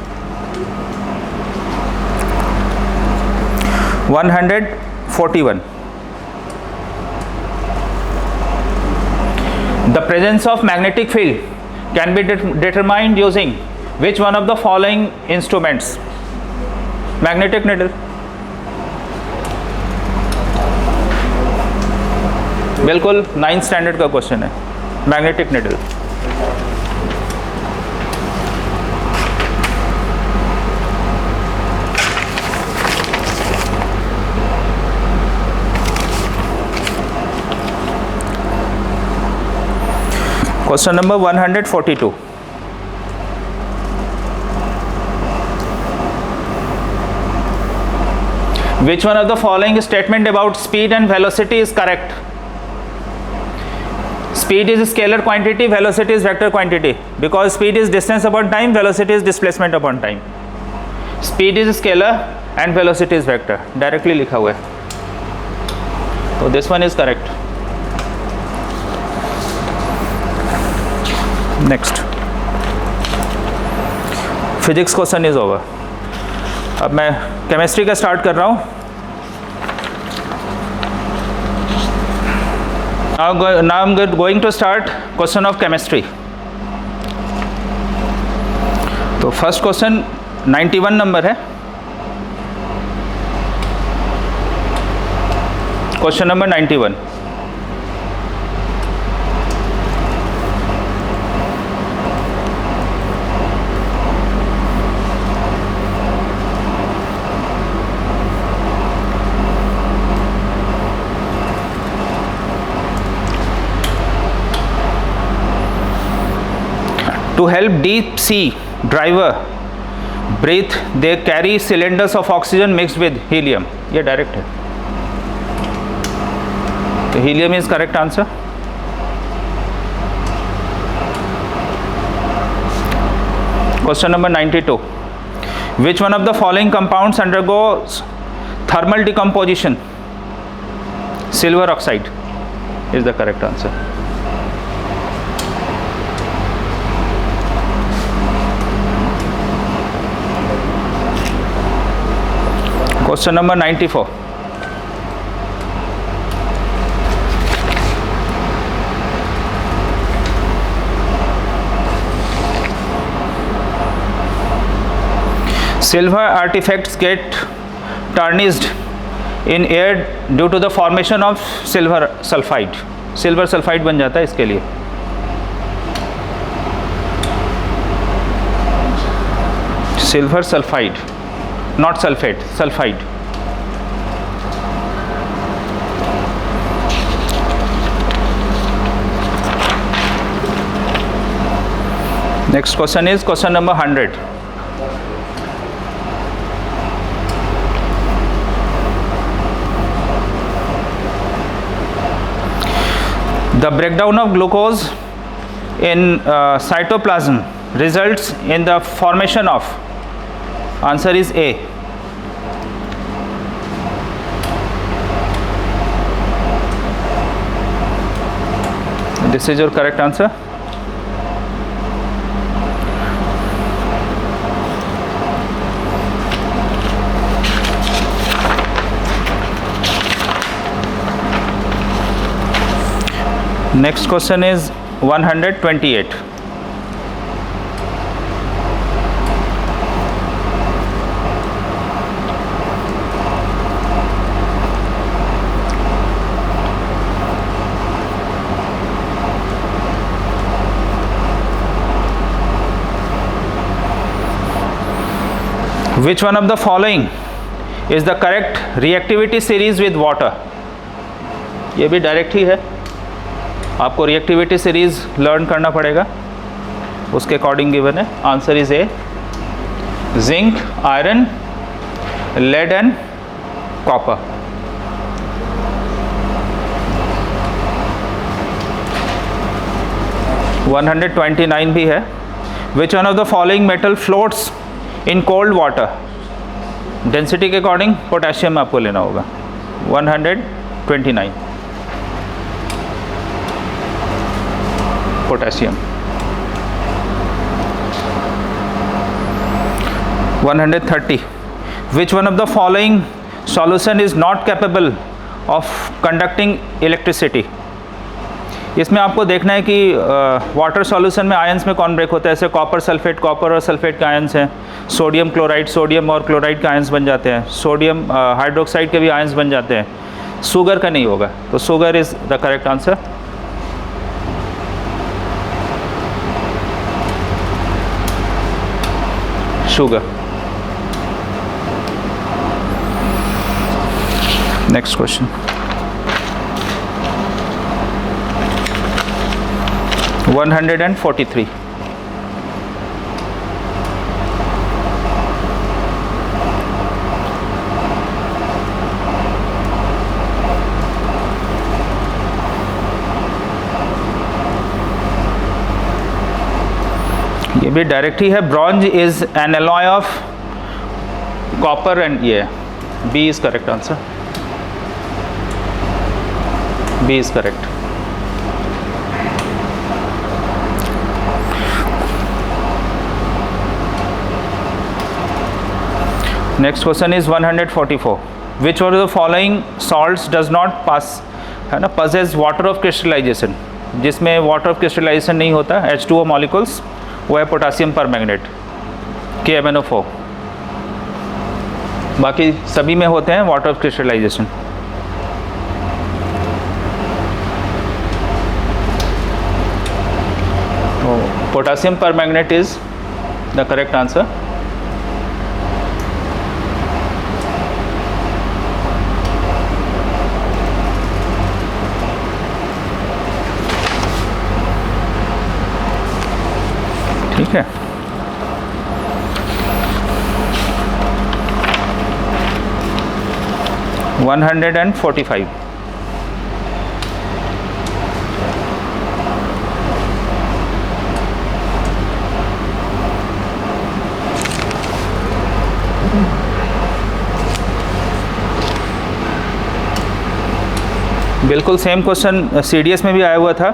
141. The presence of magnetic field can be determined using which one of the following instruments? Magnetic needle. बिल्कुल 9th standard का question है, magnetic needle. Question number 142. Which one of the following statement about speed and velocity is correct? Speed is scalar quantity, velocity is vector quantity. Because speed is distance upon time, velocity is displacement upon time. Speed is scalar and velocity is vector. Directly लिखा हुआ है. So this one is correct. Next. Physics question is over. अब मैं chemistry का start कर रहा हूँ. Now I'm going to start question of chemistry. तो फर्स्ट क्वेश्चन 91 नंबर है. Question number 91. To help deep sea driver breathe, they carry cylinders of oxygen mixed with helium. ये direct है. तो helium is correct answer. Question number 92. Which one of the following compounds undergoes thermal decomposition? Silver oxide is the correct answer. Question number 94. Silver artifacts get tarnished in air due to the formation of silver sulfide. Silver sulfide बन जाता है इसके लिए. Silver sulfide. Not sulfate, sulfide. Next question is question number 100. The breakdown of glucose in cytoplasm results in the formation of. Answer is A. This is your correct answer. Next question is 128. Which one of the following is the correct reactivity series with water? ये भी डायरेक्ट ही है. आपको reactivity series learn करना पड़ेगा, उसके according given है. Answer is A. Zinc, iron, lead and copper. One 129 भी है. Which one of the following metal floats in cold water? Density के अकॉर्डिंग पोटेशियम आपको लेना होगा. 129 potassium. 130. Which one of the following solution is not capable of conducting electricity? इसमें आपको देखना है कि वाटर सॉल्यूशन में आयंस में कौन ब्रेक होता है. ऐसे कॉपर सल्फेट, कॉपर और सल्फेट के आयंस हैं. सोडियम क्लोराइड, सोडियम और क्लोराइड के आयंस बन जाते हैं. सोडियम हाइड्रोक्साइड के भी आयंस बन जाते हैं. शुगर का नहीं होगा. तो sugar is the correct answer. sugar. Next question. 143. ये भी डायरेक्ट ही है. Bronze is an alloy of copper and ये B is correct answer. B is correct. Next question is 144. Which of the following salts does not pass, है ना, possess water of crystallization. जिसमें water of crystallization नहीं होता, H2O molecules, वो है potassium permanganate, KMnO4. बाकी सभी में होते हैं water of crystallisation. Potassium permanganate is the correct answer. ठीक है. वन 145. बिल्कुल सेम क्वेश्चन CDS में भी आया हुआ था.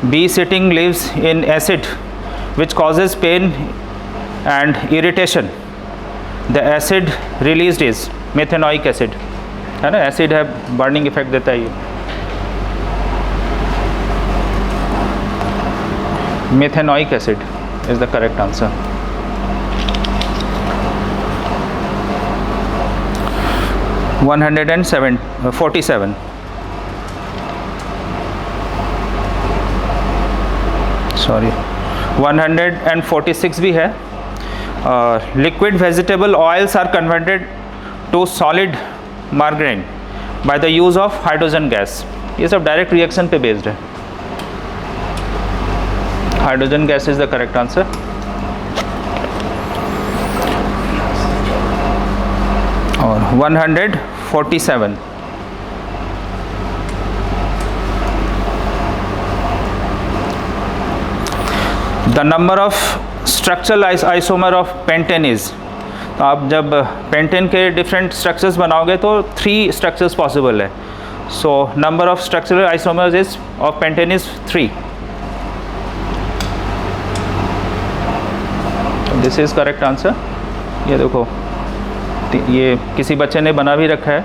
Bee sting leaves in acid which causes pain and irritation. The acid released is methanoic acid, है ना. एसिड है, बर्निंग इफेक्ट देता है ये. Methanoic acid is the correct answer. One 147. Sorry, 146 भी है. Liquid vegetable oils are converted to solid margarine by the use of hydrogen gas. ये सब डायरेक्ट रिएक्शन पे बेस्ड है. Hydrogen gas is the correct answer. और 147. The number of structural isomer of pentane is. तो आप जब pentane के different structures बनाओगे तो 3 स्ट्रक्चर्स पॉसिबल है. So number of structural isomers is of pentane is 3. This is correct answer. ये देखो, ये किसी बच्चे ने बना भी रखा है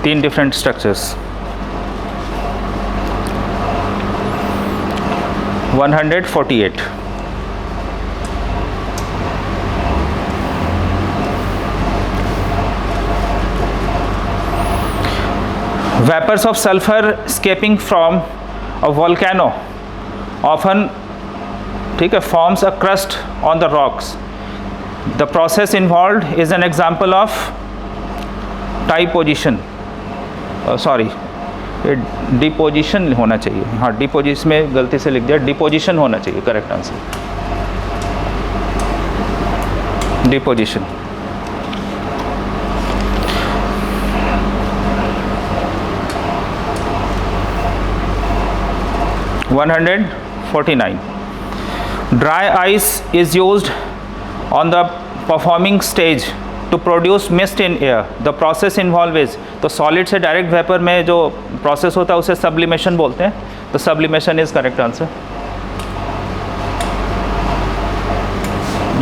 3 different structures. 148. Vapors of sulfur escaping from a volcano often, ठीक है, forms a crust on the rocks. The process involved is an example of deposition. Sorry, deposition होना चाहिए. हाँ, डिपोजिशन में गलती से लिख दिया, डिपोजिशन होना चाहिए correct answer. Deposition. One 149. Dry ice is used on the performing stage to produce mist in air. The process involve is. तो सॉलिड से डायरेक्ट वेपर में जो प्रोसेस होता है उसे सब्लिमेशन बोलते हैं. तो sublimation is correct answer.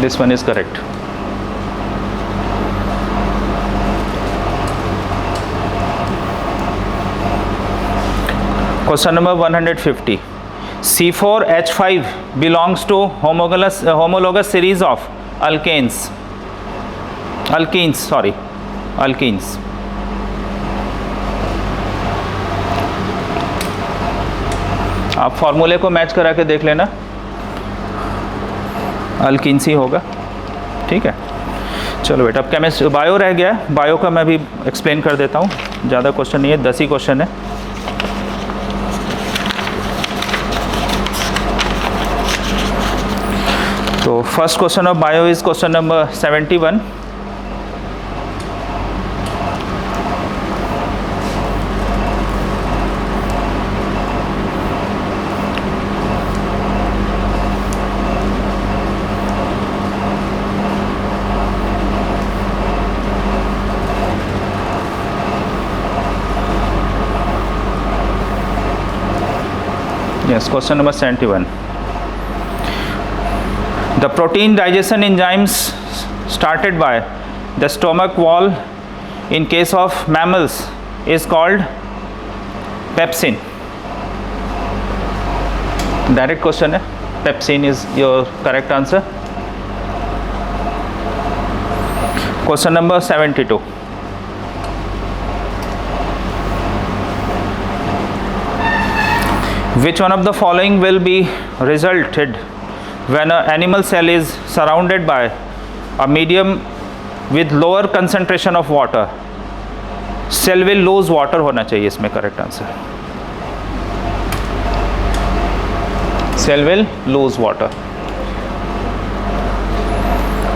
This one is correct. Question number 150. C4H5 belongs to homologous series of alkenes. आप फॉर्मूले को मैच करा के देख लेना, अल्कीन्स ही होगा. ठीक है, चलो बेटा. अब केमिस्ट्री बायो रह गया. बायो का मैं भी एक्सप्लेन कर देता हूँ, ज़्यादा क्वेश्चन नहीं है, 10 ही क्वेश्चन है. So first question of bio is question number 71. Yes, question number 71. The protein digestion enzymes started by the stomach wall in case of mammals is called pepsin. Direct question है, pepsin is your correct answer. Question number 72. Which one of the following will be resulted when an animal cell is surrounded by a medium with lower concentration of water? Cell will lose water होना चाहिए इसमें correct answer. Cell will lose water.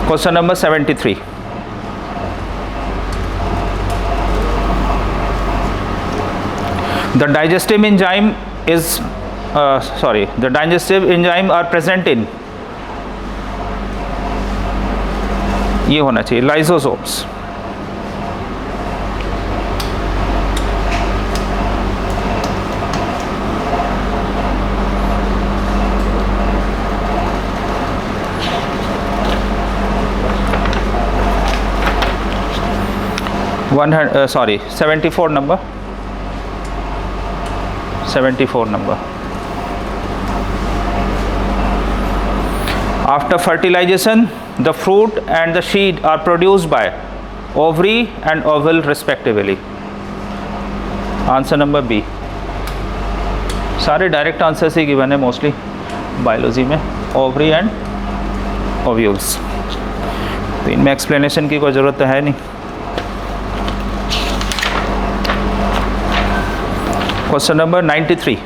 Question number 73. The digestive enzyme is the digestive enzyme are present in, ये होना चाहिए lysosomes. Sorry, 74 number. 74 number. After fertilization, the fruit and the seed are produced by ovary and oval respectively. Answer number B. सारे direct answer से given है mostly biology में, ovary and ovules, तो इनमें explanation की कोई ज़रूरत तो है नहीं. Question number 93.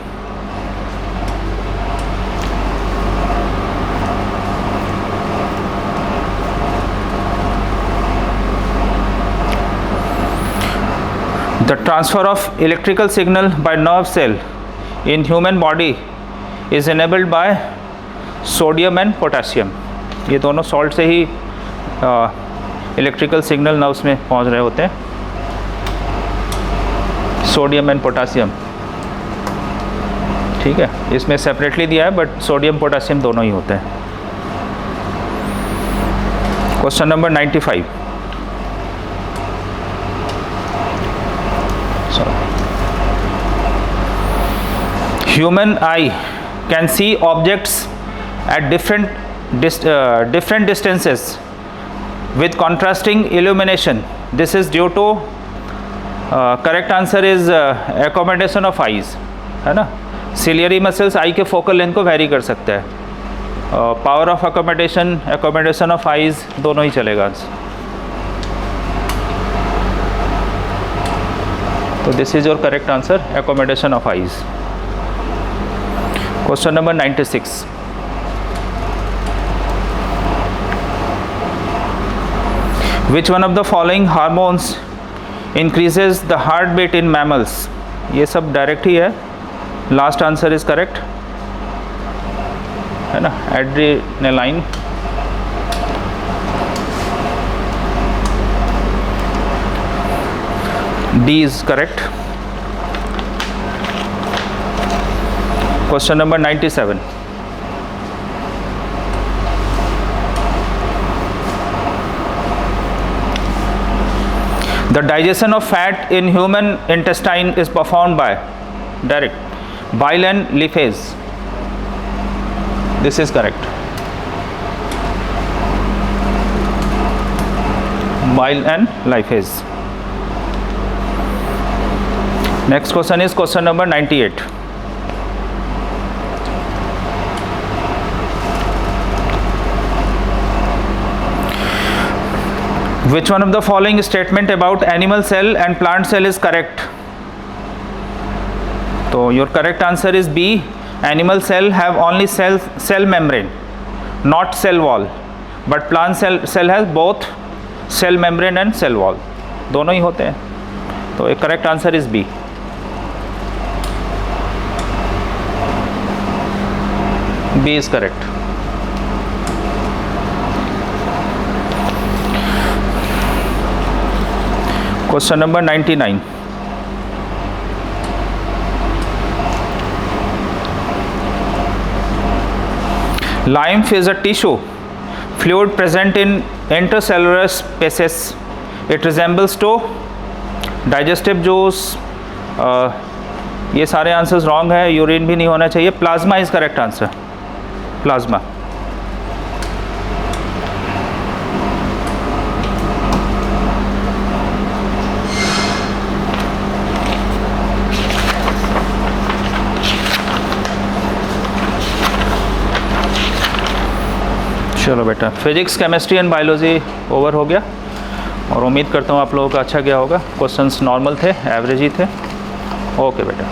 The transfer of electrical signal by nerve cell in human body is enabled by sodium and potassium. ये दोनों सॉल्ट से ही इलेक्ट्रिकल सिग्नल नर्व्स में पहुंच रहे होते हैं. सोडियम एंड पोटासियम, ठीक है, इसमें सेपरेटली दिया है बट सोडियम पोटासियम दोनों ही होते हैं. Question number 95. Human eye can see objects at different distances with contrasting illumination. This is due to correct answer is accommodation of eyes, है ना. सिलियरी मसल्स आई के फोकल लेंथ को very कर सकते हैं. Power of accommodation of eyes दोनों ही चलेगा. तो this is your correct answer, accommodation of eyes. Question number 96. Which one of the following hormones increases the heartbeat in mammals? ये सब डायरेक्ट ही है. लास्ट आंसर इज करेक्ट, है ना, adrenaline. D is correct. Question number 97. The digestion of fat in human intestine is performed by direct bile and lipase. This is correct. Bile and lipase. Next question is question number 98. Which one of the following statement about animal cell and plant cell is correct? So your correct answer is B. Animal cell have only cell membrane, not cell wall, but plant cell has both cell membrane and cell wall, दोनों ही होते हैं. तो एक correct answer is B. B is correct. Question number 99. Lymph is a tissue fluid present in intercellular spaces. It resembles to digestive juice. ये सारे answers wrong है. Urine भी नहीं होना चाहिए. Plasma is correct answer. Plasma. चलो बेटा, physics chemistry and biology over हो गया और उम्मीद करता हूँ आप लोगों का अच्छा गया होगा. क्वेश्चंस नॉर्मल थे, एवरेज ही थे. ओके बेटा.